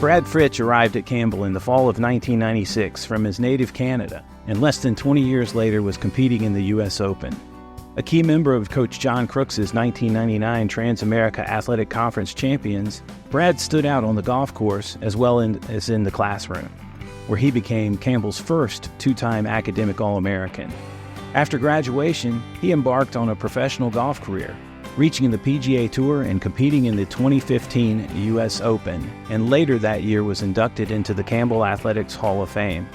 Brad Fritsch arrived at Campbell in the fall of 1996 from his native Canada, and less than 20 years later was competing in the U.S. Open. A key member of Coach John Crooks' 1999 Trans-America Athletic Conference champions, Brad stood out on the golf course as well as in the classroom, where he became Campbell's first two-time academic All-American. After graduation, he embarked on a professional golf career, reaching the PGA TOUR and competing in the 2015 U.S. Open, and later that year was inducted into the Campbell Athletics Hall of Fame.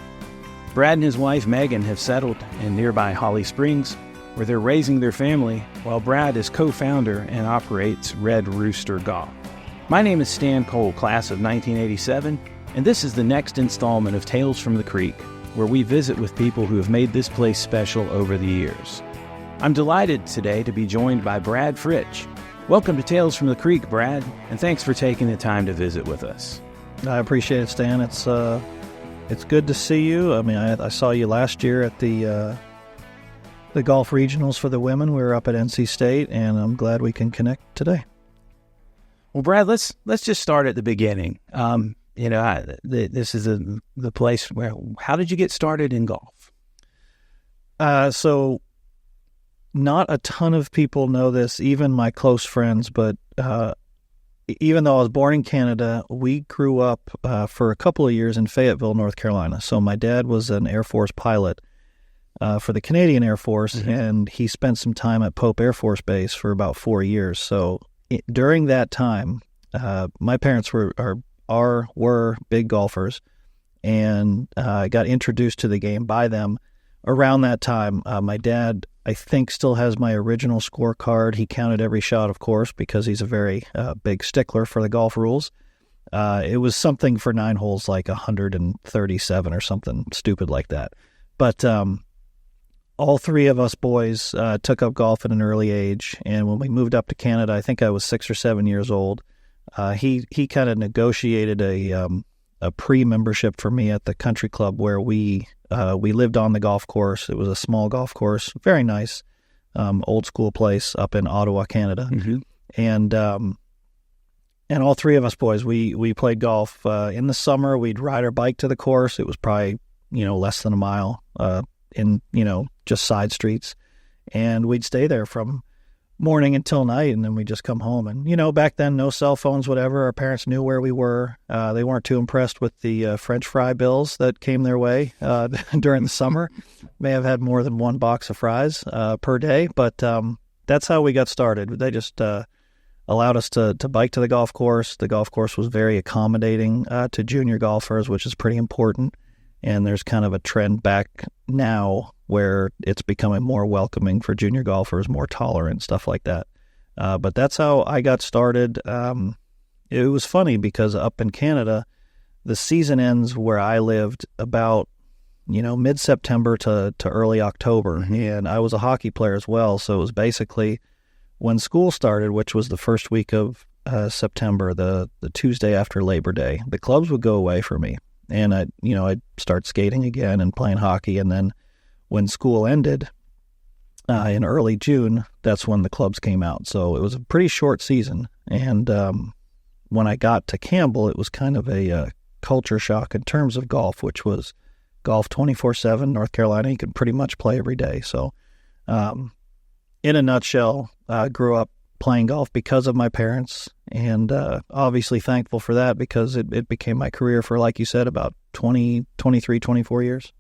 Brad and his wife Megan have settled in nearby Holly Springs, where they're raising their family, while Brad is co-founder and operates Red Rooster Golf. My name is Stan Cole, class of 1987, and this is the next installment of Tales from the Creek, where we visit with people who have made this place special over the years. I'm delighted today to be joined by Brad Fritsch. Welcome to Tales from the Creek, Brad, and thanks for taking the time to visit with us. I appreciate it, Stan. It's good to see you. I mean, I saw you last year at the golf regionals for the women. We were up at NC State, and I'm glad we can connect today. Well, Brad, let's just start at the beginning. This is the place where. How did you get started in golf? So, not a ton of people know this, even my close friends. But even though I was born in Canada, we grew up for a couple of years in Fayetteville, North Carolina. So my dad was an Air Force pilot for the Canadian Air Force, and he spent some time at Pope Air Force Base for about 4 years. So during that time, my parents were big golfers, and got introduced to the game by them. Around that time, my dad, I think, still has my original scorecard. He counted every shot, of course, because he's a very big stickler for the golf rules. It was something for 9 holes, like 137 or something stupid like that. But all 3 of us boys took up golf at an early age, and when we moved up to Canada, I think I was 6 or 7 years old. He kind of negotiated a pre-membership for me at the country club where we lived on the golf course. It was a small golf course, very nice, old school place up in Ottawa, Canada. Mm-hmm. And all 3 of us boys, we played golf. In the summer, we'd ride our bike to the course. It was probably, less than a mile in, just side streets. And we'd stay there from morning until night, and then we just come home. And, back then, no cell phones, whatever. Our parents knew where we were. They weren't too impressed with the French fry bills that came their way during the summer. May have had more than 1 box of fries per day, but that's how we got started. They just allowed us to bike to the golf course. The golf course was very accommodating to junior golfers, which is pretty important. And there's kind of a trend back now where it's becoming more welcoming for junior golfers, more tolerant, stuff like that. But that's how I got started. It was funny because up in Canada, the season ends where I lived about, mid-September to early October. And I was a hockey player as well. So it was basically when school started, which was the first week of September, the Tuesday after Labor Day, the clubs would go away for me. And I'd start skating again and playing hockey. And then when school ended in early June, that's when the clubs came out. So it was a pretty short season. And when I got to Campbell, it was kind of a culture shock in terms of golf, which was golf 24/7, North Carolina. You could pretty much play every day. So in a nutshell, I grew up playing golf because of my parents, and obviously thankful for that because it became my career for, like you said, about 24 years.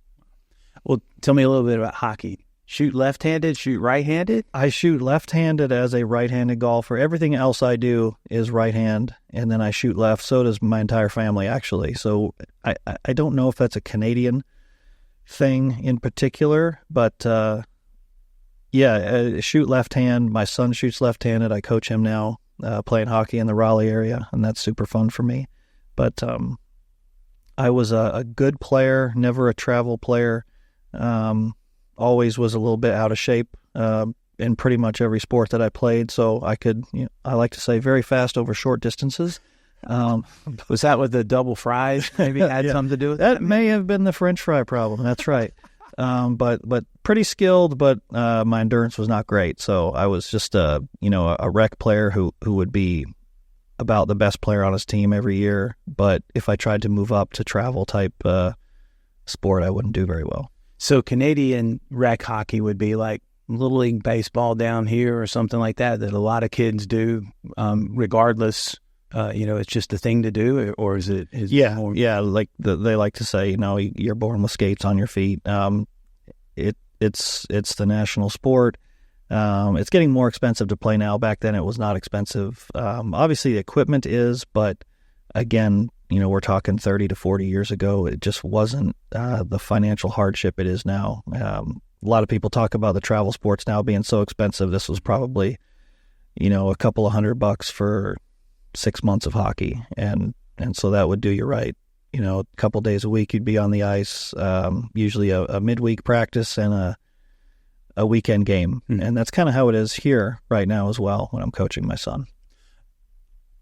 Well, tell me a little bit about hockey. Shoot left-handed, shoot right-handed? I shoot left-handed as a right-handed golfer. Everything else I do is right-hand, and then I shoot left. So does my entire family, actually. So I don't know if that's a Canadian thing in particular, but shoot left-hand. My son shoots left-handed. I coach him now, playing hockey in the Raleigh area, and that's super fun for me. But I was a good player, never a travel player. Always was a little bit out of shape in pretty much every sport that I played. So I could, I like to say, very fast over short distances. Was that with the double fries? Maybe had something to do with that? May have been the French fry problem. That's right. But pretty skilled, but my endurance was not great. So I was just a rec player who would be about the best player on his team every year. But if I tried to move up to travel type sport, I wouldn't do very well. So Canadian rec hockey would be like Little League baseball down here or something like that a lot of kids do, regardless. It's just a thing to do, or is it? Yeah. Like they like to say, you're born with skates on your feet. It's the national sport. It's getting more expensive to play now. Back then, it was not expensive. Obviously, the equipment is, but again, we're talking 30 to 40 years ago. It just wasn't the financial hardship it is now. A lot of people talk about the travel sports now being so expensive. This was probably, a couple of $100 for 6 months of hockey, and so that would do you right. A couple days a week you'd be on the ice, usually a midweek practice and a weekend game. Mm-hmm. And that's kind of how it is here right now as well when I'm coaching my son.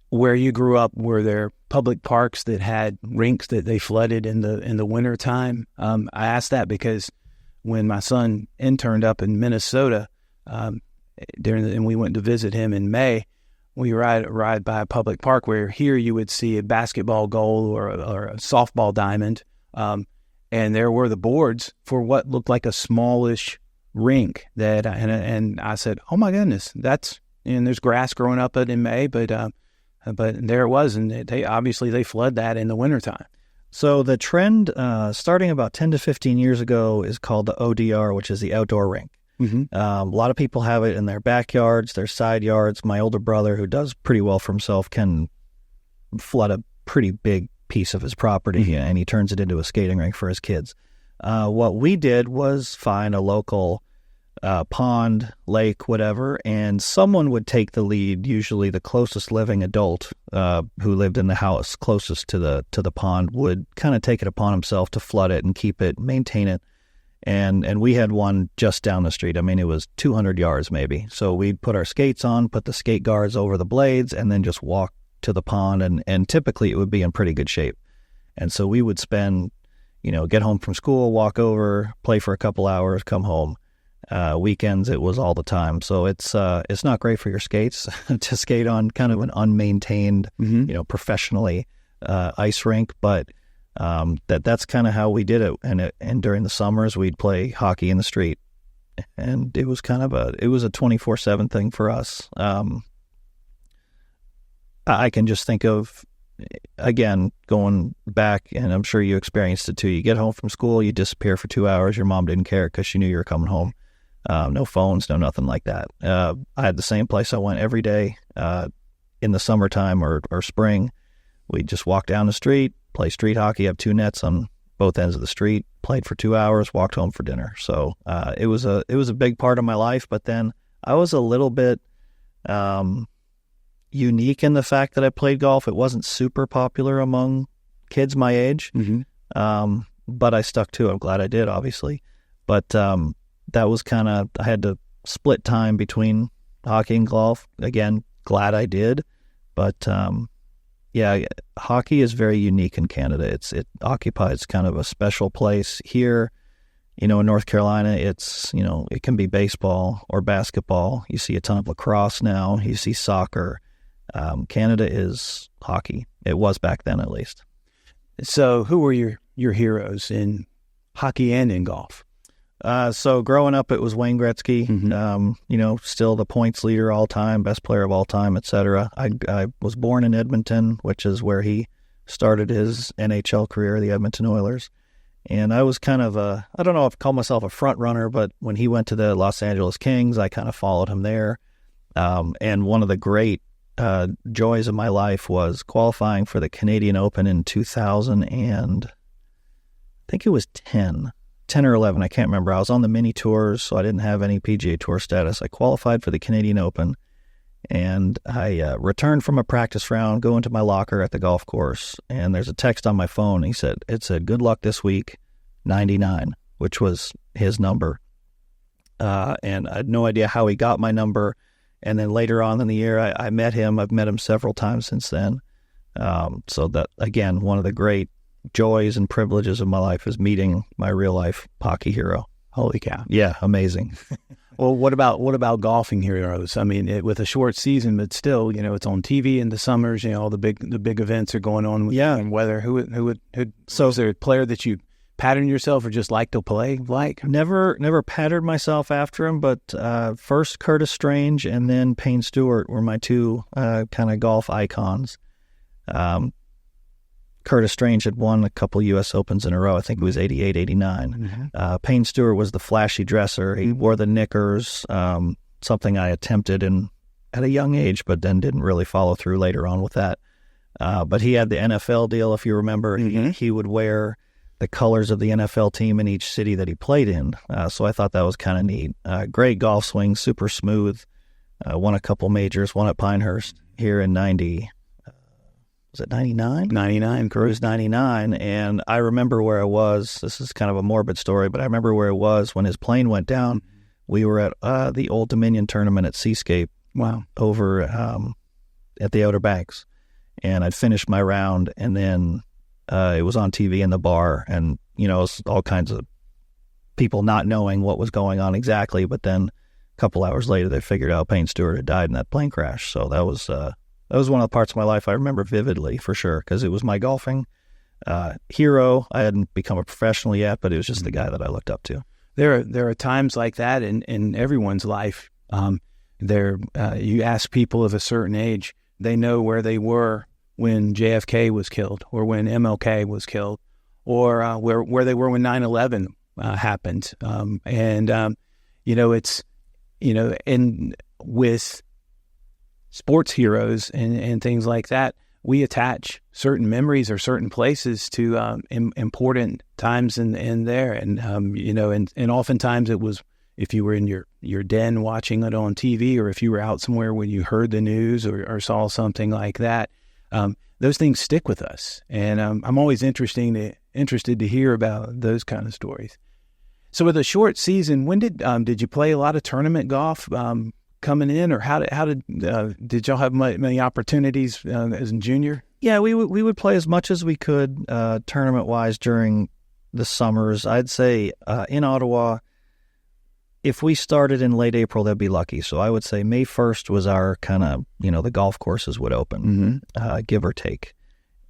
Where you grew up, were there public parks that had rinks that they flooded in the winter time? I asked that because when my son interned up in Minnesota, and we went to visit him in May, we ride by a public park where here you would see a basketball goal or a softball diamond, and there were the boards for what looked like a smallish rink. And I said, "Oh my goodness, there's grass growing up in May, but there it was, and they flood that in the wintertime." So the trend, starting about 10 to 15 years ago, is called the ODR, which is the outdoor rink. Mm-hmm. A lot of people have it in their backyards, their side yards. My older brother, who does pretty well for himself, can flood a pretty big piece of his property, mm-hmm. and he turns it into a skating rink for his kids. What we did was find a local pond, lake, whatever, and someone would take the lead, usually the closest living adult who lived in the house closest to the pond would kind of take it upon himself to flood it and keep it, maintain it. And we had one just down the street. I mean, it was 200 yards maybe. So we'd put our skates on, put the skate guards over the blades, and then just walk to the pond. And typically it would be in pretty good shape. And so we would spend, get home from school, walk over, play for a couple hours, come home. Weekends, it was all the time. So it's not great for your skates to skate on kind of an unmaintained, mm-hmm. Professionally ice rink, but that's kind of how we did it. And during the summers, we'd play hockey in the street, and it was kind of a 24/7 thing for us. I can just think of, again, going back, and I'm sure you experienced it too. You get home from school, you disappear for 2 hours. Your mom didn't care because she knew you were coming home. No phones, no nothing like that. I had the same place I went every day in the summertime or spring. We'd just walk down the street, play street hockey, have 2 nets on both ends of the street, played for 2 hours, walked home for dinner. So it was a big part of my life. But then I was a little bit unique in the fact that I played golf. It wasn't super popular among kids my age, mm-hmm. But I stuck to it. I'm glad I did, obviously. But that was kind of, I had to split time between hockey and golf. Again, glad I did. But yeah, hockey is very unique in Canada. It occupies kind of a special place here. In North Carolina, it's, it can be baseball or basketball. You see a ton of lacrosse now. You see soccer. Canada is hockey. It was back then, at least. So who were your heroes in hockey and in golf? So growing up, it was Wayne Gretzky, mm-hmm. Still the points leader all time, best player of all time, etc. I was born in Edmonton, which is where he started his NHL career, the Edmonton Oilers. And I was kind of I don't know if I call myself a front runner, but when he went to the Los Angeles Kings, I kind of followed him there. And one of the great joys of my life was qualifying for the Canadian Open in 2000 and I think it was 10 or 11, I can't remember. I was on the mini tours, so I didn't have any PGA Tour status. I qualified for the Canadian Open, and I returned from a practice round, go into my locker at the golf course, and there's a text on my phone. It said, "Good luck this week, 99," which was his number. And I had no idea how he got my number. And then later on in the year, I met him. I've met him several times since then. So that, again, one of the great joys and privileges of my life is meeting my real life hockey hero. Holy cow. Yeah, amazing. Well, what about golfing heroes? I mean, with a short season, but still, it's on TV in the summers. All the big events are going on. And weather. Who so is there a player that you pattern yourself or just like to play like? Never patterned myself after him, but first Curtis Strange and then Payne Stewart were my two kind of golf icons. Curtis Strange had won a couple U.S. Opens in a row. I think it was 88, 89. Mm-hmm. Payne Stewart was the flashy dresser. He wore the knickers, something I attempted at a young age, but then didn't really follow through later on with that. But he had the NFL deal, if you remember. Mm-hmm. He would wear the colors of the NFL team in each city that he played in. So I thought that was kind of neat. Great golf swing, super smooth. Won a couple majors, one at Pinehurst here in 90. Was it 99? 99, correct. It was 99, and I remember where I was. This is kind of a morbid story, but I remember where I was when his plane went down. We were at the Old Dominion tournament at Seascape. Wow. Over at the Outer Banks. And I'd finished my round, and then it was on TV in the bar, and, it was all kinds of people not knowing what was going on exactly, but then a couple hours later, they figured out Payne Stewart had died in that plane crash. So that was one of the parts of my life I remember vividly, for sure, because it was my golfing hero. I hadn't become a professional yet, but it was just the guy that I looked up to. There are times like that in everyone's life. You ask people of a certain age, they know where they were when JFK was killed, or when MLK was killed, or where they were when 9/11 happened. And with sports heroes and things like that, we attach certain memories or certain places to important times in there. And oftentimes it was, if you were in your den watching it on TV, or if you were out somewhere when you heard the news or saw something like that, those things stick with us. And I'm always interested to hear about those kind of stories. So with a short season, when did you play a lot of tournament golf coming in, or how did y'all have many opportunities as a junior? Yeah, we would play as much as we could tournament wise during the summers. I'd say in Ottawa, if we started in late April, that'd be lucky. So I would say May 1st was our kind of, the golf courses would open, give or take.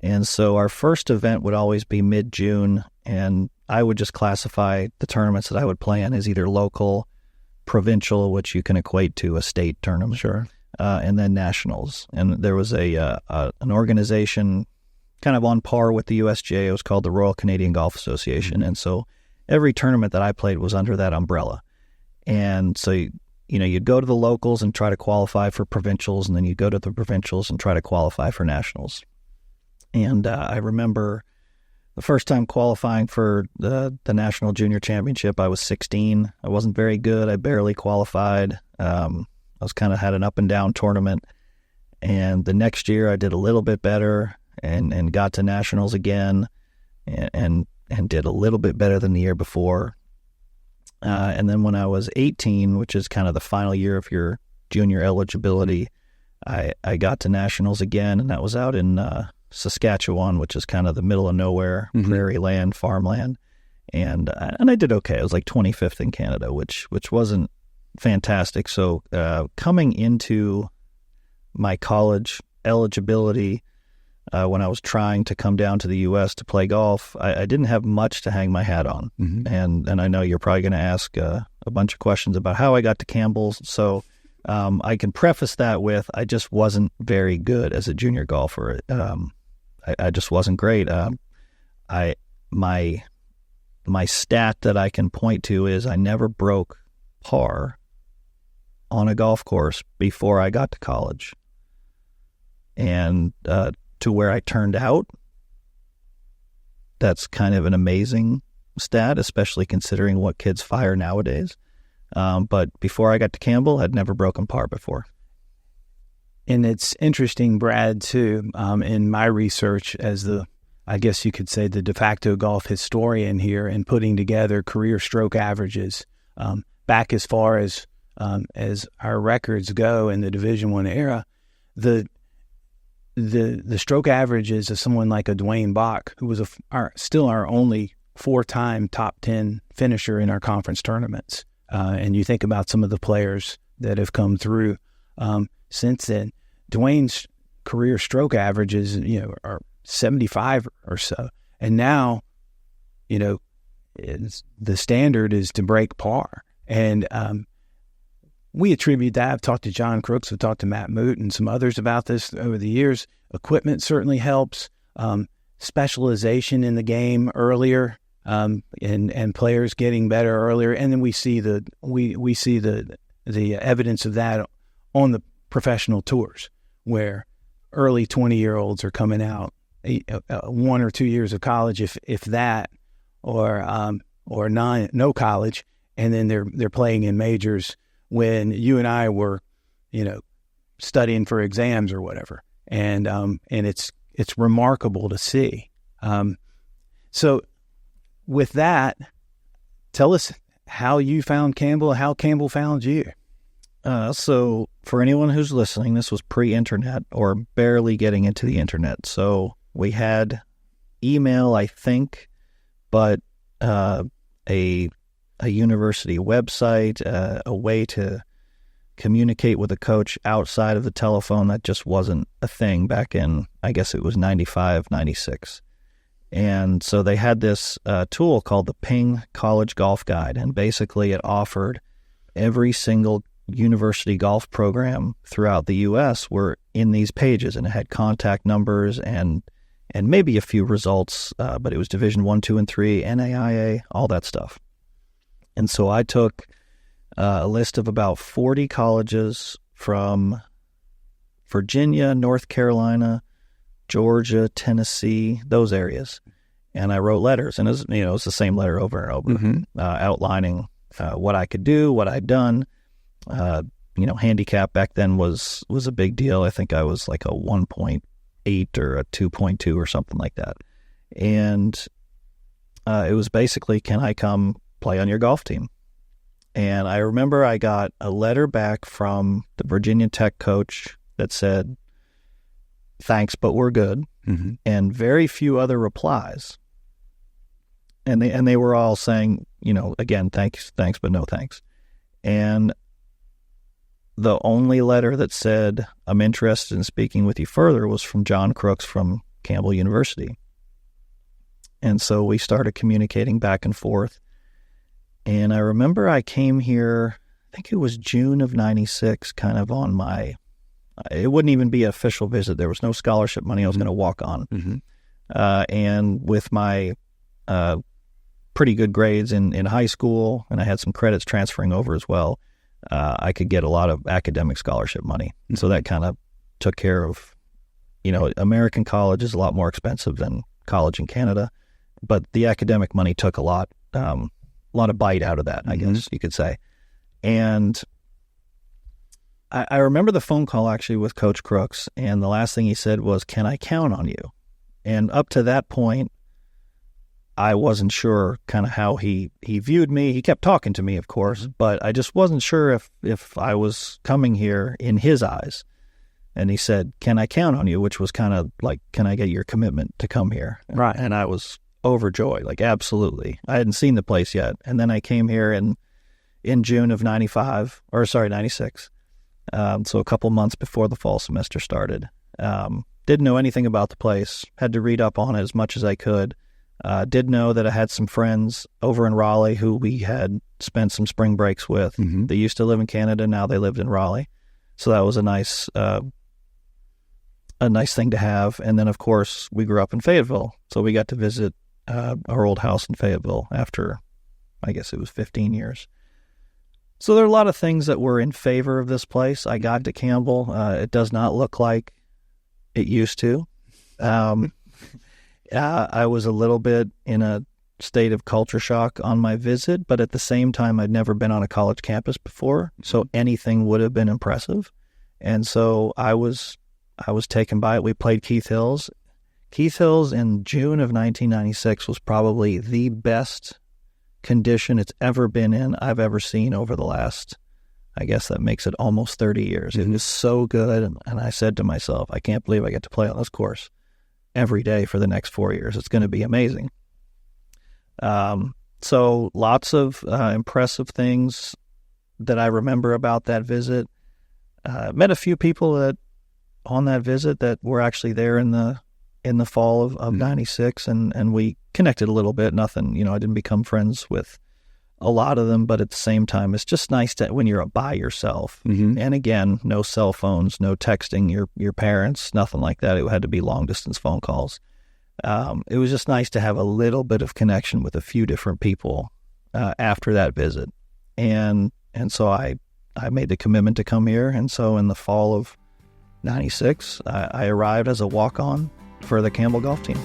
And so our first event would always be mid-June, and I would just classify the tournaments that I would play in as either local, provincial, which you can equate to a state tournament, sure, and then nationals. And there was an organization kind of on par with the USGA. It was called the Royal Canadian Golf Association, and so every tournament that I played was under that umbrella. And so you'd go to the locals and try to qualify for provincials, and then you'd go to the provincials and try to qualify for nationals. And I remember the first time qualifying for the National Junior Championship, I was 16. I wasn't very good. I barely qualified. I was kind of had an up and down tournament. And the next year I did a little bit better and got to nationals again and did a little bit better than the year before. And then when I was 18, which is kind of the final year of your junior eligibility, I got to nationals again, and that was out in Saskatchewan, which is kind of the middle of nowhere, prairie land, farmland. And I did okay. I was like 25th in Canada, which wasn't fantastic. So coming into my college eligibility, when I was trying to come down to the U.S. to play golf, I didn't have much to hang my hat on. And I know you're probably going to ask a bunch of questions about how I got to Campbell. So I can preface that with I just wasn't very good as a junior golfer. I just wasn't great. My stat that I can point to is I never broke par on a golf course before I got to college. And to where I turned out, that's kind of an amazing stat, especially considering what kids fire nowadays. But before I got to Campbell, I'd never broken par before. And it's interesting, Brad, too, in my research as I guess you could say the de facto golf historian here, and putting together career stroke averages back as far as our records go in the Division I era, the stroke averages of someone like a Dwayne Bach, who was still our only 4-time top 10 finisher in our conference tournaments. And you think about some of the players that have come through since then. Dwayne's career stroke averages, are 75 or so. And now, the standard is to break par. And we attribute that. I've talked to John Crooks, I've talked to Matt Moot and some others about this over the years. Equipment certainly helps. Specialization in the game earlier, and players getting better earlier. And then we see the evidence of that on the professional tours, where early 20-year-olds are coming out 1 or 2 years of college, if that, or no college, and then they're playing in majors when you and I were, studying for exams or whatever, and it's remarkable to see. So with that, tell us how you found Campbell, how Campbell found you. So for anyone who's listening, this was pre-internet or barely getting into the internet. So we had email, I think, but a university website, a way to communicate with a coach outside of the telephone that just wasn't a thing back in, I guess it was 95, 96. And so they had this tool called the Ping College Golf Guide, and basically it offered every single university golf program throughout the U.S. were in these pages, and it had contact numbers and maybe a few results, but it was Division 1, 2, and 3, NAIA, all that stuff. And so I took a list of about 40 colleges from Virginia, North Carolina, Georgia, Tennessee, those areas. And I wrote letters, and it's the same letter over and over, outlining what I could do, what I'd done. Handicap back then was a big deal. I think I was like a 1.8 or a 2.2 or something like that. And it was basically, can I come play on your golf team? And I remember I got a letter back from the Virginia Tech coach that said, thanks, but we're good, and very few other replies. And they were all saying, again, thanks, but no thanks. And the only letter that said, I'm interested in speaking with you further, was from John Crooks from Campbell University. And so we started communicating back and forth. And I remember I came here, I think it was June of 96, kind of on it wouldn't even be an official visit. There was no scholarship money I was going to walk on. And with my pretty good grades in high school, and I had some credits transferring over as well, I could get a lot of academic scholarship money. So that kind of took care of, American college is a lot more expensive than college in Canada, but the academic money took a lot of bite out of that, I guess you could say. And I remember the phone call actually with Coach Crooks, and the last thing he said was, can I count on you? And up to that point, I wasn't sure kind of how he viewed me. He kept talking to me, of course, but I just wasn't sure if I was coming here in his eyes. And he said, can I count on you? Which was kind of like, can I get your commitment to come here? Right. And I was overjoyed, like absolutely. I hadn't seen the place yet. And then I came here in June of 96. So a couple months before the fall semester started. Didn't know anything about the place. Had to read up on it as much as I could. Did know that I had some friends over in Raleigh who we had spent some spring breaks with. They used to live in Canada. Now they lived in Raleigh. So that was a nice thing to have. And then, of course, we grew up in Fayetteville. So we got to visit our old house in Fayetteville after, I guess it was 15 years. So there are a lot of things that were in favor of this place. I got to Campbell. It does not look like it used to. I was a little bit in a state of culture shock on my visit, but at the same time, I'd never been on a college campus before, so anything would have been impressive. And so I was taken by it. We played Keith Hills. Keith Hills in June of 1996 was probably the best condition it's ever been in, I've ever seen over the last, I guess that makes it almost 30 years. It was so good. And I said to myself, I can't believe I get to play on this course every day for the next 4 years. It's going to be amazing. So lots of impressive things that I remember about that visit. Met a few people on that visit that were actually there in the fall of 96, and we connected a little bit. Nothing, I didn't become friends with a lot of them, but at the same time, it's just nice to, when you're by yourself. And again, no cell phones, no texting your parents, nothing like that. It had to be long distance phone calls. It was just nice to have a little bit of connection with a few different people after that visit. And so I made the commitment to come here. And so in the fall of 96, I arrived as a walk-on for the Campbell golf team.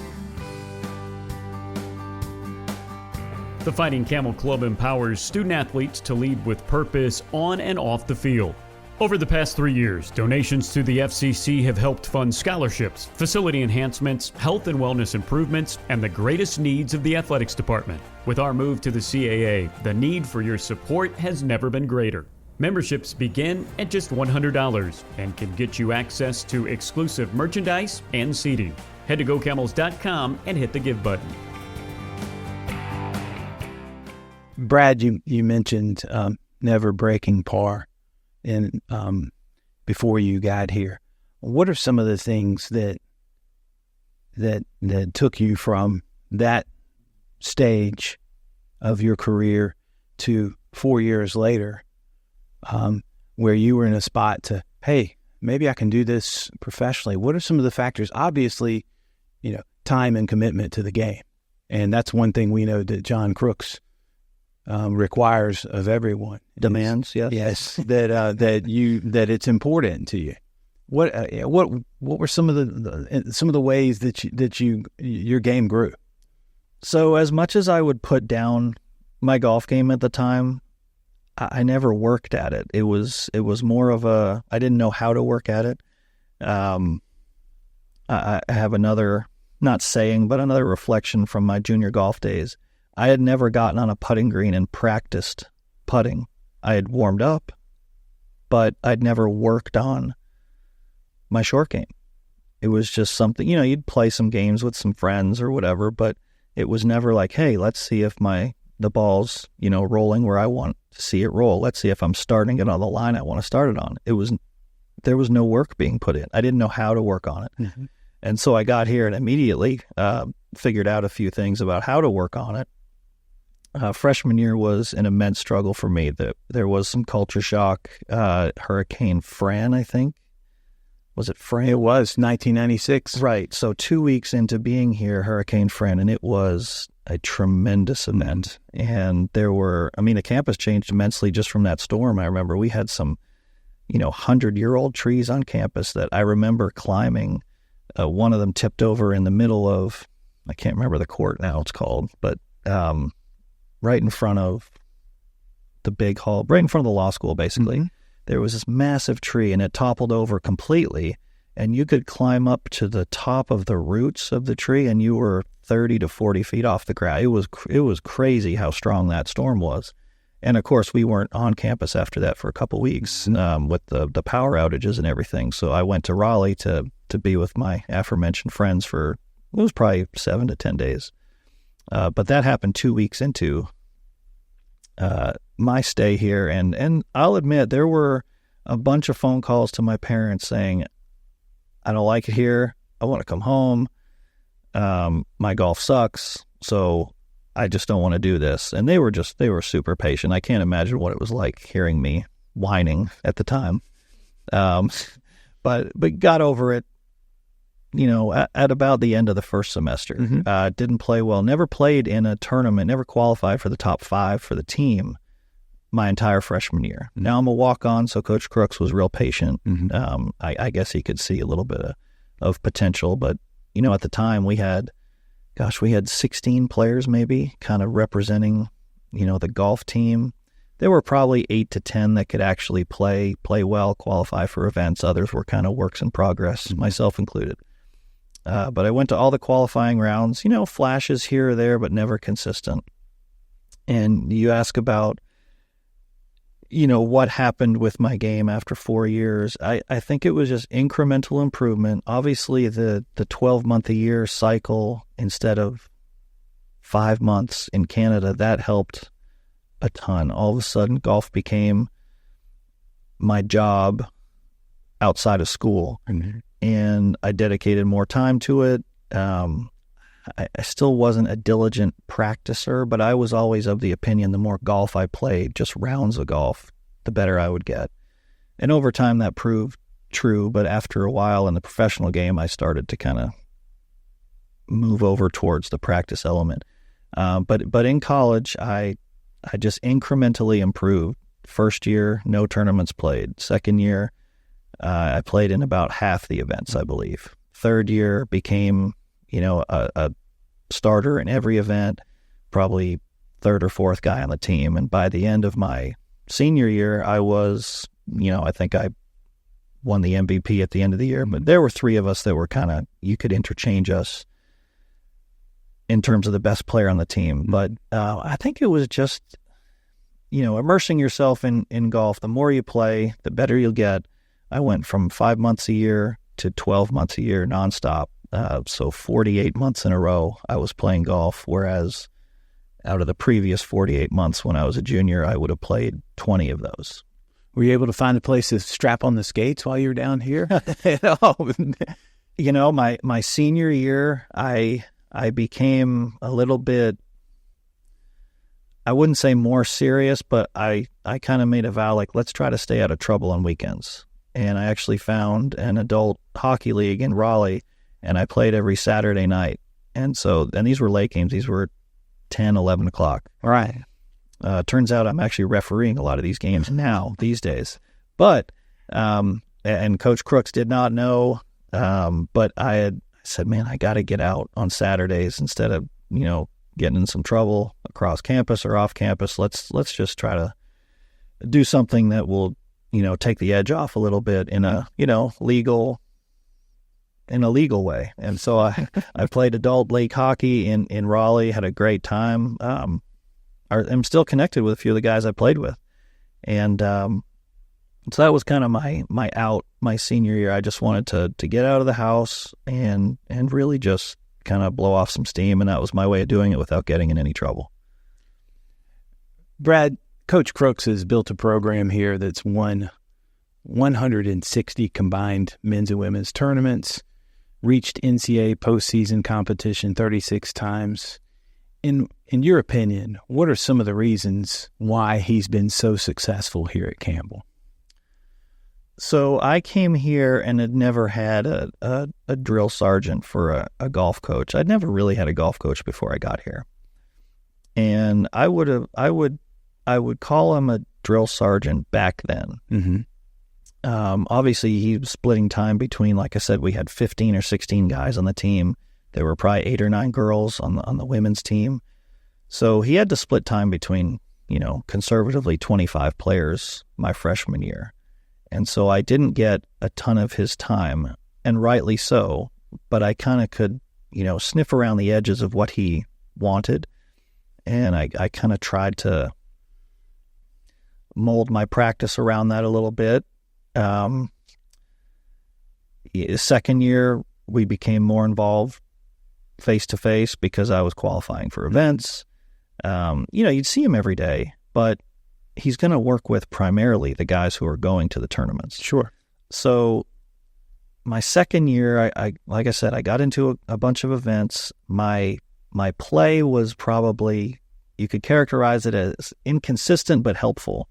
The Fighting Camel Club empowers student-athletes to lead with purpose on and off the field. Over the past 3 years, donations to the FCC have helped fund scholarships, facility enhancements, health and wellness improvements, and the greatest needs of the athletics department. With our move to the CAA, the need for your support has never been greater. Memberships begin at just $100 and can get you access to exclusive merchandise and seating. Head to GoCamels.com and hit the Give button. Brad, you mentioned never breaking par before you got here. What are some of the things that took you from that stage of your career to 4 years later, where you were in a spot to, hey, maybe I can do this professionally? What are some of the factors? Obviously, time and commitment to the game, and that's one thing we know that John Crooks requires of everyone. Demands, yes. Yes, that it's important to you. What were some of the ways that your game grew? So as much as I would put down my golf game at the time, I never worked at it. It was more of I didn't know how to work at it. I have another, not saying, but another reflection from my junior golf days. I had never gotten on a putting green and practiced putting. I had warmed up, but I'd never worked on my short game. It was just something, you'd play some games with some friends or whatever, but it was never like, hey, let's see if the ball's, rolling where I want to see it roll. Let's see if I'm starting it on the line I want to start it on. There was no work being put in. I didn't know how to work on it. Mm-hmm. And so I got here and immediately figured out a few things about how to work on it. Freshman year was an immense struggle for me. There was some culture shock. Hurricane Fran, I think. Was it Fran? It was 1996. Right. So 2 weeks into being here, Hurricane Fran, and it was a tremendous event. And the campus changed immensely just from that storm. I remember we had some, 100-year-old trees on campus that I remember climbing. One of them tipped over in the middle of, I can't remember the court now it's called, but right in front of the big hall, right in front of the law school, basically. Mm-hmm. There was this massive tree, and it toppled over completely, and you could climb up to the top of the roots of the tree, and you were 30 to 40 feet off the ground. It was crazy how strong that storm was. And, of course, we weren't on campus after that for a couple weeks with the power outages and everything. So I went to Raleigh to be with my aforementioned friends for, it was probably 7 to 10 days. But that happened 2 weeks into my stay here. And I'll admit, there were a bunch of phone calls to my parents saying, I don't like it here. I want to come home. My golf sucks. So I just don't want to do this. And they were super patient. I can't imagine what it was like hearing me whining at the time. But got over it, at about the end of the first semester. Mm-hmm. Didn't play well. Never played in a tournament. Never qualified for the top 5 for the team my entire freshman year. Mm-hmm. Now I'm a walk-on, so Coach Crooks was real patient. Mm-hmm. I guess he could see a little bit of potential. But, at the time we had 16 players maybe kind of representing, the golf team. There were probably 8 to 10 that could actually play well, qualify for events. Others were kind of works in progress, mm-hmm. myself included. But I went to all the qualifying rounds, flashes here or there, but never consistent. And you ask about, what happened with my game after 4 years. I think it was just incremental improvement. Obviously, the 12-month-a-year cycle instead of 5 months in Canada, that helped a ton. All of a sudden, golf became my job outside of school, and I dedicated more time to it. I still wasn't a diligent practicer, but I was always of the opinion the more golf I played, just rounds of golf, the better I would get. And over time that proved true, but after a while in the professional game, I started to kind of move over towards the practice element. But in college, I just incrementally improved. First year, no tournaments played. Second year, I played in about half the events, I believe. Third year became, a starter in every event, probably third or fourth guy on the team. And by the end of my senior year, I was, I think I won the MVP at the end of the year. But there were three of us that were kind of, you could interchange us in terms of the best player on the team. But I think it was just, immersing yourself in golf. The more you play, the better you'll get. I went from 5 months a year to 12 months a year nonstop. So 48 months in a row I was playing golf, whereas out of the previous 48 months when I was a junior, I would have played 20 of those. Were you able to find a place to strap on the skates while you were down here? My senior year, I became a little bit, I wouldn't say more serious, but I kind of made a vow, like, let's try to stay out of trouble on weekends. And I actually found an adult hockey league in Raleigh, and I played every Saturday night. And these were late games. These were 10, 11 o'clock. All right. Turns out I'm actually refereeing a lot of these games now, these days. But, and Coach Crooks did not know, but I had said, man, I got to get out on Saturdays instead of, getting in some trouble across campus or off campus. Let's just try to do something that will, take the edge off a little bit in a, legal way. And so I played adult league hockey in Raleigh, had a great time. I'm still connected with a few of the guys I played with. And so that was kind of my out my senior year. I just wanted to get out of the house and really just kind of blow off some steam. And that was my way of doing it without getting in any trouble. Brad, Coach Crooks has built a program here that's won 160 combined men's and women's tournaments, reached NCAA postseason competition 36 times. In your opinion, what are some of the reasons why he's been so successful here at Campbell? So I came here and had never had a drill sergeant for a golf coach. I'd never really had a golf coach before I got here. And I would call him a drill sergeant back then. Mm-hmm. Obviously, he was splitting time between, like I said, we had 15 or 16 guys on the team. There were probably 8 or 9 girls on the women's team. So he had to split time between, conservatively 25 players my freshman year. And so I didn't get a ton of his time, and rightly so, but I kind of could, sniff around the edges of what he wanted. And I kind of tried to mold my practice around that a little bit. Second year, we became more involved face-to-face because I was qualifying for events. You'd see him every day, but he's going to work with primarily the guys who are going to the tournaments. Sure. So my second year, I like I said, I got into a bunch of events. My play was probably, you could characterize it as inconsistent but helpful.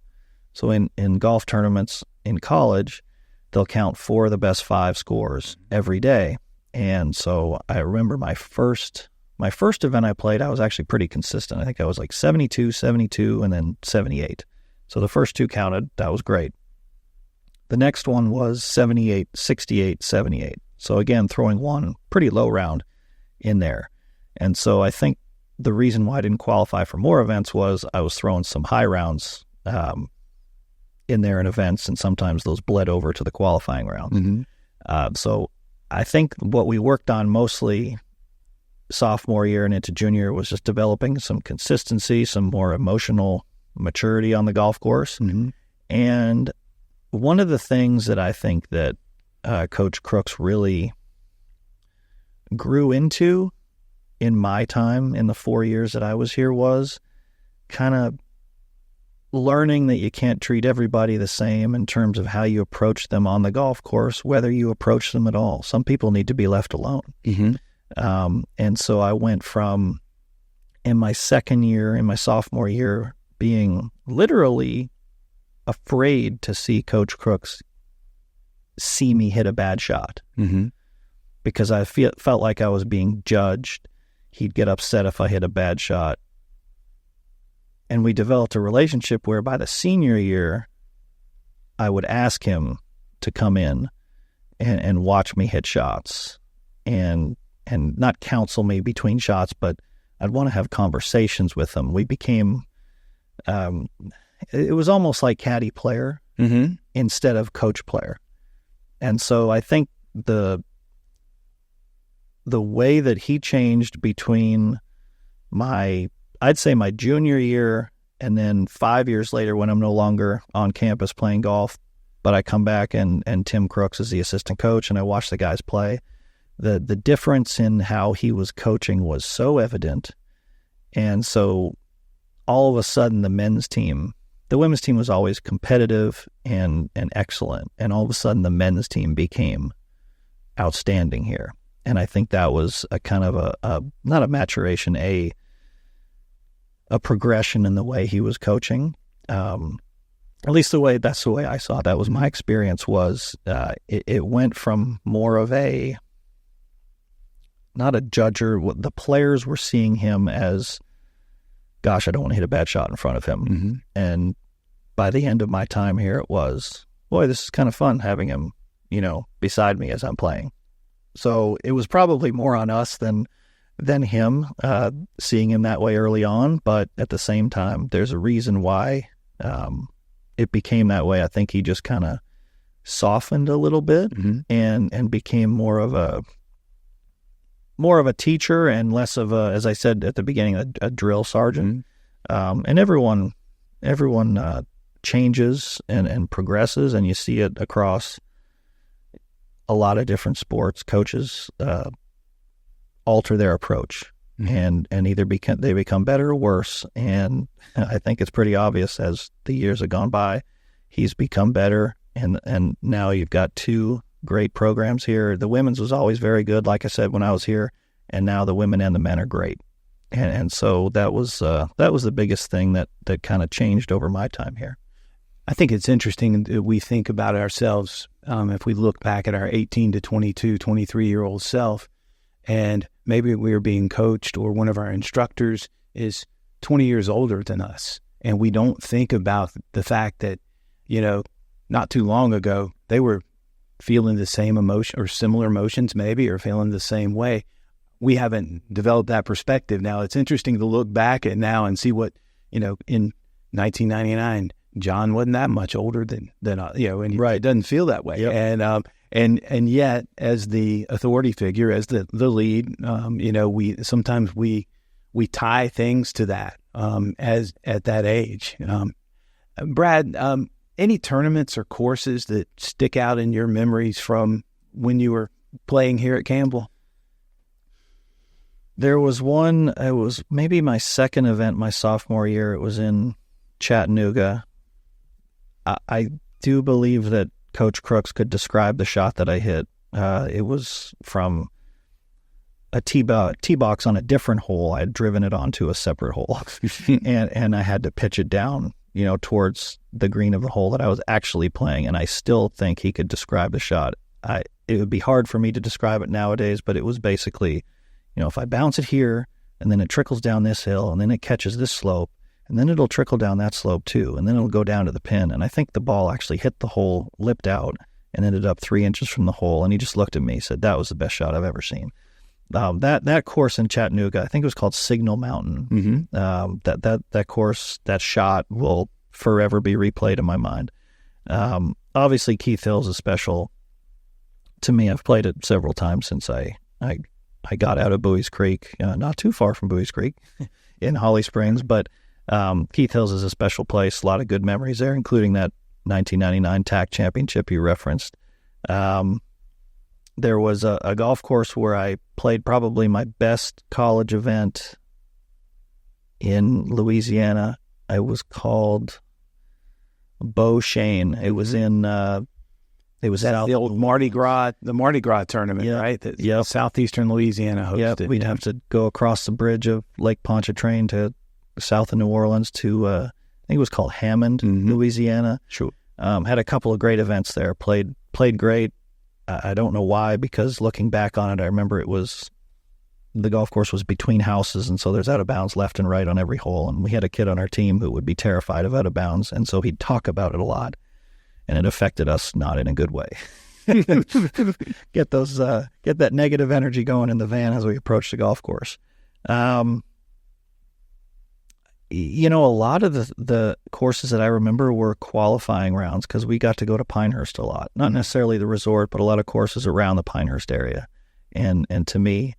So in golf tournaments in college, they'll count 4 of the best 5 scores every day. And so I remember my first event I played, I was actually pretty consistent. I think I was like 72, 72, and then 78. So the first 2 counted. That was great. The next one was 78, 68, 78. So again, throwing one pretty low round in there. And so I think the reason why I didn't qualify for more events was I was throwing some high rounds in there in events, and sometimes those bled over to the qualifying rounds. Mm-hmm. So I think what we worked on mostly sophomore year and into junior was just developing some consistency, some more emotional maturity on the golf course. Mm-hmm. And one of the things that I think that Coach Crooks really grew into in my time, in the 4 years that I was here, was kind of learning that you can't treat everybody the same in terms of how you approach them on the golf course, whether you approach them at all. Some people need to be left alone. And so I went from, in my sophomore year, being literally afraid to see Coach Crooks see me hit a bad shot because I felt like I was being judged. He'd get upset if I hit a bad shot. And we developed a relationship where by the senior year, I would ask him to come in and watch me hit shots and not counsel me between shots, but I'd want to have conversations with him. We became, it was almost like caddy player instead of coach player. And so I think the way that he changed between I'd say my junior year and then 5 years later when I'm no longer on campus playing golf, but I come back and Tim Crooks is the assistant coach and I watch the guys play. The difference in how he was coaching was so evident. And so all of a sudden the women's team was always competitive and excellent. And all of a sudden the men's team became outstanding here. And I think that was a kind of a not a maturation, a progression in the way he was coaching. At least that's the way I saw it. That was my experience. Was it went from more of not a judger. The players were seeing him as, gosh, I don't want to hit a bad shot in front of him. And by the end of my time here, it was, boy, this is kind of fun having him, beside me as I'm playing. So it was probably more on us than him, seeing him that way early on. But at the same time, there's a reason why it became that way. I think he just kind of softened a little bit and became more of a teacher and less of a, as I said at the beginning, a drill sergeant. And everyone changes and progresses, and you see it across a lot of different sports. Coaches alter their approach and either they become better or worse. And I think it's pretty obvious as the years have gone by, he's become better. And now you've got two great programs here. The women's was always very good, like I said, when I was here, and now the women and the men are great. And so that was the biggest thing that kind of changed over my time here. I think it's interesting that we think about ourselves, if we look back at our 18 to 22, 23-year-old self, and maybe we were being coached or one of our instructors is 20 years older than us. And we don't think about the fact that, not too long ago, they were feeling the same emotion or similar emotions maybe, or feeling the same way. We haven't developed that perspective. Now, it's interesting to look back at now and see what, in 1999, John wasn't that much older than and right. It doesn't feel that way. Yep. And yet, as the authority figure, as the lead, we sometimes tie things to that as at that age. Brad, any tournaments or courses that stick out in your memories from when you were playing here at Campbell? There was one. It was maybe my second event my sophomore year. It was in Chattanooga. I do believe that Coach Crooks could describe the shot that I hit. It was from a tee box on a different hole. I had driven it onto a separate hole, and I had to pitch it down, towards the green of the hole that I was actually playing. And I still think he could describe the shot. It would be hard for me to describe it nowadays, but it was basically, if I bounce it here and then it trickles down this hill and then it catches this slope, and then it'll trickle down that slope too, and then it'll go down to the pin. And I think the ball actually hit the hole, lipped out, and ended up 3 inches from the hole. And he just looked at me and said, that was the best shot I've ever seen. That course in Chattanooga, I think it was called Signal Mountain. That course, that shot will forever be replayed in my mind. Obviously, Keith Hills is special to me. I've played it several times since I got out of Buies Creek, not too far from Buies Creek in Holly Springs, but Keith Hills is a special place. A lot of good memories there, including that 1999 TAC championship you referenced. there was a golf course where I played probably my best college event in Louisiana. It was called Beauchene. It was in it was That's south, the old Mardi Gras tournament, right? That southeastern Louisiana hosted. Yep, we'd have to go across the bridge of Lake Pontchartrain to south of New Orleans to I think it was called Hammond, Louisiana. Sure. Had a couple of great events there. Played great. I don't know why, because looking back on it, I remember the golf course was between houses, and so there's out of bounds left and right on every hole. And we had a kid on our team who would be terrified of out of bounds, and so he'd talk about it a lot, and it affected us not in a good way. Get that negative energy going in the van as we approach the golf course. A lot of the courses that I remember were qualifying rounds because we got to go to Pinehurst a lot. Not necessarily the resort, but a lot of courses around the Pinehurst area. And to me,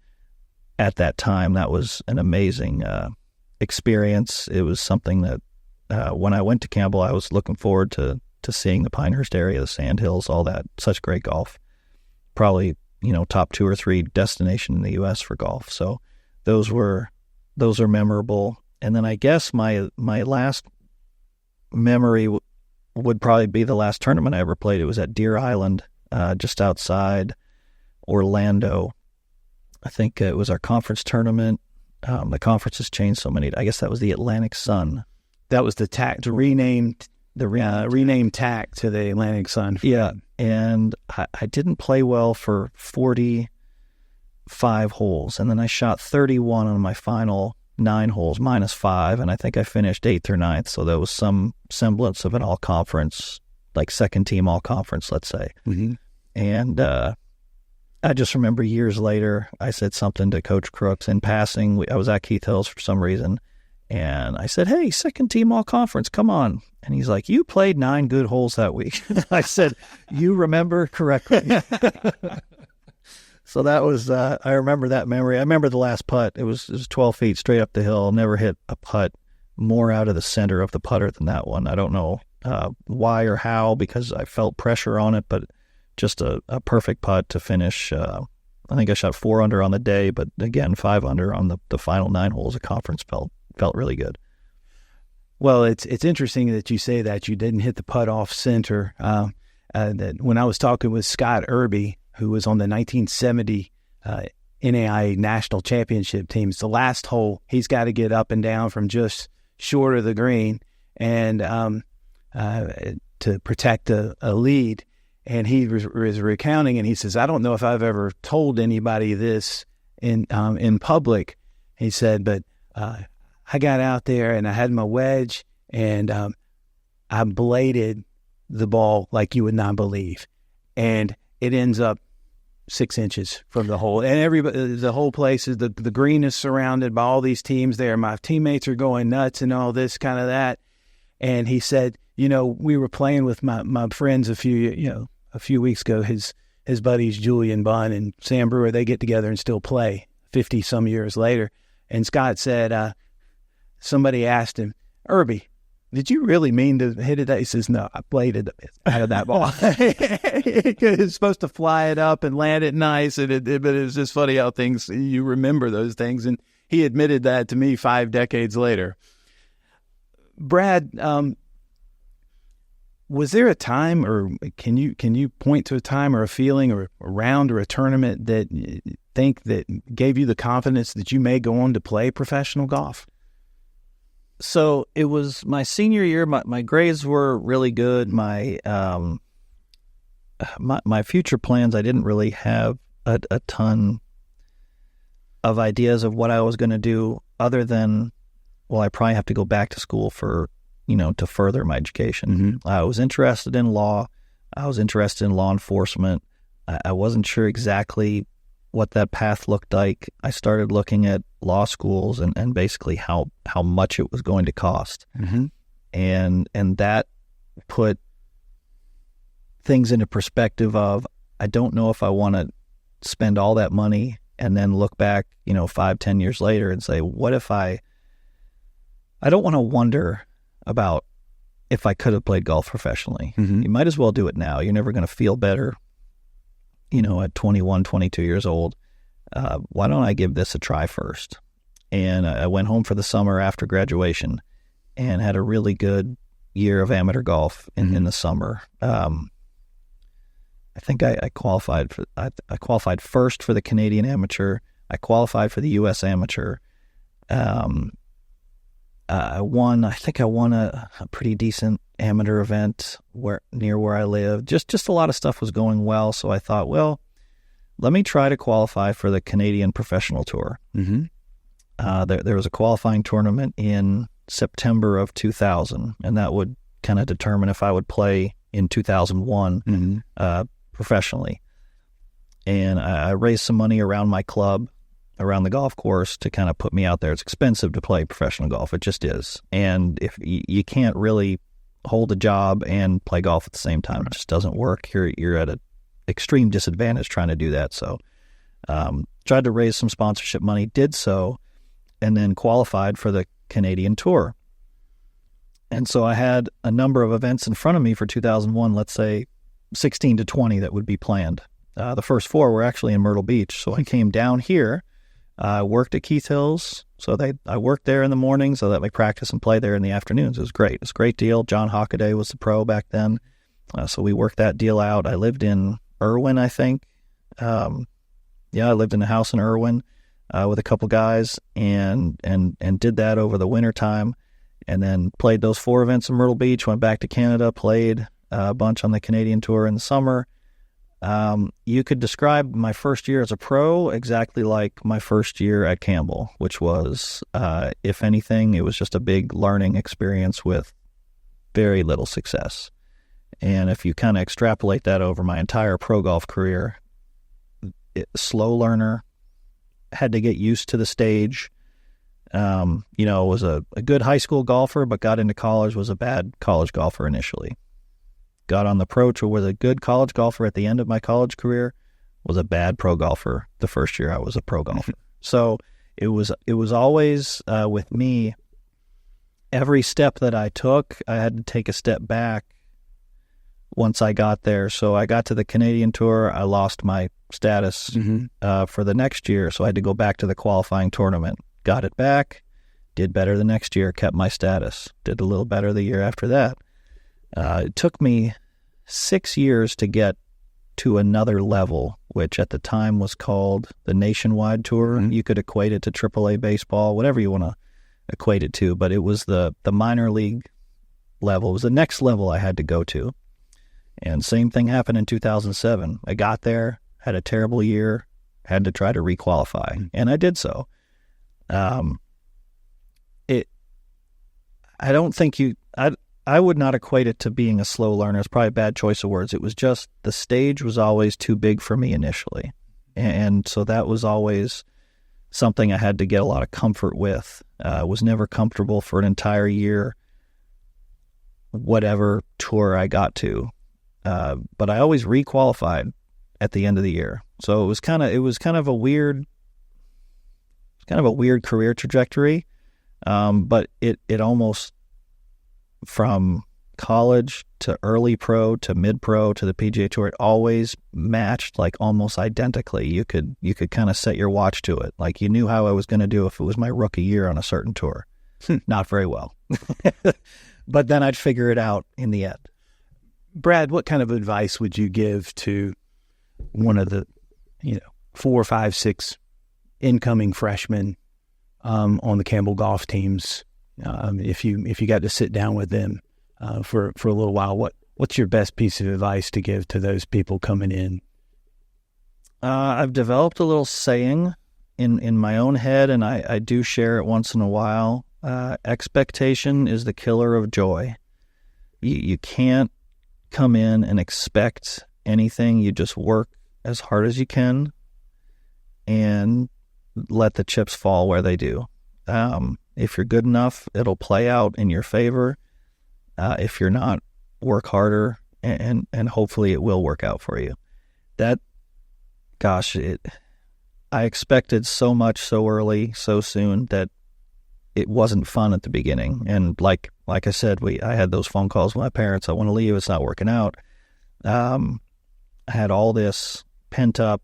at that time, that was an amazing experience. It was something that when I went to Campbell, I was looking forward to seeing the Pinehurst area, the Sandhills, all that. Such great golf. Probably, top 2 or 3 destination in the U.S. for golf. So those are memorable. And then I guess my last memory would probably be the last tournament I ever played. It was at Deer Island, just outside Orlando. I think it was our conference tournament. The conference has changed so many. I guess that was the Atlantic Sun. That was the TAC, renamed TAC to the Atlantic Sun. Yeah, and I didn't play well for 45 holes, and then I shot 31 on my final 9 holes, -5, and I think I finished 8th or 9th, so there was some semblance of an all-conference, like second team all-conference, let's say. Mm-hmm. And I just remember years later, I said something to Coach Crooks in passing. I was at Keith Hills for some reason, and I said, "Hey, second team all-conference, come on." And he's like, "You played 9 good holes that week." I said, "You remember correctly." So that was, I remember that memory. I remember the last putt. It was 12 feet straight up the hill. Never hit a putt more out of the center of the putter than that one. I don't know why or how, because I felt pressure on it, but just a perfect putt to finish. I think I shot 4 under on the day, but again, 5 under on the final 9 holes of conference felt really good. Well, it's interesting that you say that you didn't hit the putt off center. That when I was talking with Scott Irby, who was on the 1970 NAIA National Championship team, it's the last hole. He's got to get up and down from just short of the green and to protect a lead. And he was recounting, and he says, "I don't know if I've ever told anybody this in public." He said, "But I got out there and I had my wedge and I bladed the ball like you would not believe, and it ends up 6 inches from the hole. And everybody, the whole place is the green is surrounded by all these teams there. My teammates are going nuts and all this kind of that." And he said, we were playing with my friends a few weeks ago. His buddies Julian Bunn and Sam Brewer, they get together and still play 50 some years later. And Scott said, somebody asked him, "Irby, did you really mean to hit it?" He says, "No, I bladed out of that ball." It's supposed to fly it up and land it nice, but it was just funny how you remember those things. And he admitted that to me 5 decades later. Brad, was there a time, or can you point to a time or a feeling or a round or a tournament that you think that gave you the confidence that you may go on to play professional golf? So it was my senior year. My grades were really good. My future plans, I didn't really have a ton of ideas of what I was going to do other than, well, I probably have to go back to school for, to further my education. Mm-hmm. I was interested in law. I was interested in law enforcement. I wasn't sure exactly what that path looked like. I started looking at law schools and basically how much it was going to cost. Mm-hmm. And that put things into perspective of, I don't know if I want to spend all that money and then look back, 5-10 years later and say, what if I don't want to wonder about if I could have played golf professionally. Mm-hmm. You might as well do it now. You're never going to feel better at 21, 22 years old, why don't I give this a try first? And I went home for the summer after graduation and had a really good year of amateur golf in the summer. I think I qualified I qualified first for the Canadian Amateur. I qualified for the U.S. Amateur. I won a pretty decent amateur event near where I live. Just a lot of stuff was going well, so I thought, well, let me try to qualify for the Canadian Professional Tour. Mm-hmm. There was a qualifying tournament in September of 2000, and that would kind of determine if I would play in 2001 professionally. And I raised some money around my club, around the golf course, to kind of put me out there. It's expensive to play professional golf. It just is. And if you can't really hold a job and play golf at the same time, it just doesn't work. You're at an extreme disadvantage trying to do that. So tried to raise some sponsorship money, did so, and then qualified for the Canadian Tour. And so I had a number of events in front of me for 2001, let's say 16 to 20 that would be planned. The first 4 were actually in Myrtle Beach. So I came down here, worked at Keith Hills. So I worked there in the morning so that I practice and play there in the afternoons. It was great. It was a great deal. John Hockaday was the pro back then. So we worked that deal out. I lived in Irwin, I think. I lived in a house in Irwin with a couple guys and did that over the winter time, and then played those 4 events in Myrtle Beach, went back to Canada, played a bunch on the Canadian Tour in the summer. You could describe my first year as a pro exactly like my first year at Campbell, which was, if anything, it was just a big learning experience with very little success. And if you kind of extrapolate that over my entire pro golf career, slow learner, had to get used to the stage. Was a good high school golfer, but got into college, was a bad college golfer initially. Got on the pro tour, was a good college golfer at the end of my college career, was a bad pro golfer the first year I was a pro golfer. So it was always with me, every step that I took, I had to take a step back once I got there. So I got to the Canadian Tour, I lost my status for the next year, so I had to go back to the qualifying tournament. Got it back, did better the next year, kept my status, did a little better the year after that. It took me 6 years to get to another level, which at the time was called the Nationwide Tour. You could equate it to AAA baseball, whatever you want to equate it to, but it was the minor league level. It was the next level I had to go to. And same thing happened in 2007. I got there, had a terrible year, had to try to requalify, and I did so. I would not equate it to being a slow learner. It's probably a bad choice of words. It was just the stage was always too big for me initially. And so that was always something I had to get a lot of comfort with. Was never comfortable for an entire year, whatever tour I got to. But I always requalified at the end of the year. So it was kind of a weird career trajectory. But it almost, from college to early pro to mid pro to the PGA Tour, it always matched like almost identically. You could kind of set your watch to it. Like you knew how I was going to do if it was my rookie year on a certain tour. Not very well. But then I'd figure it out in the end. Brad, what kind of advice would you give to one of the 4, 5, 6 incoming freshmen on the Campbell golf teams? If you got to sit down with them for a little while, what's your best piece of advice to give to those people coming in? I've developed a little saying in my own head, and I do share it once in a while. Expectation is the killer of joy. You can't come in and expect anything. You just work as hard as you can and let the chips fall where they do. If you're good enough, it'll play out in your favor. If you're not, work harder, and hopefully it will work out for you. I expected so much so early, so soon, that it wasn't fun at the beginning. And like I said, I had those phone calls with my parents. I want to leave. It's not working out. I had all this pent up,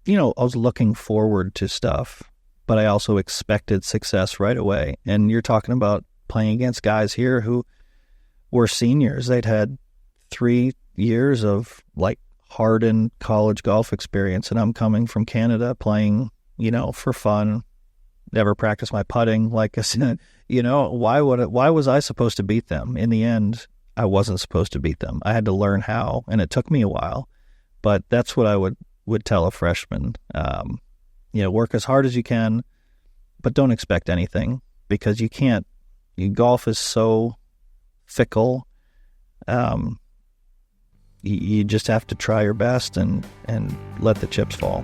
I was looking forward to stuff, but I also expected success right away. And you're talking about playing against guys here who were seniors. They'd had 3 years of like hardened college golf experience, and I'm coming from Canada playing, for fun, never practiced my putting. Like I said, why was I supposed to beat them? In the end, I wasn't supposed to beat them. I had to learn how, and it took me a while, but that's what I would tell a freshman. Work as hard as you can, but don't expect anything, because you can't. Golf is so fickle. You just have to try your best and let the chips fall.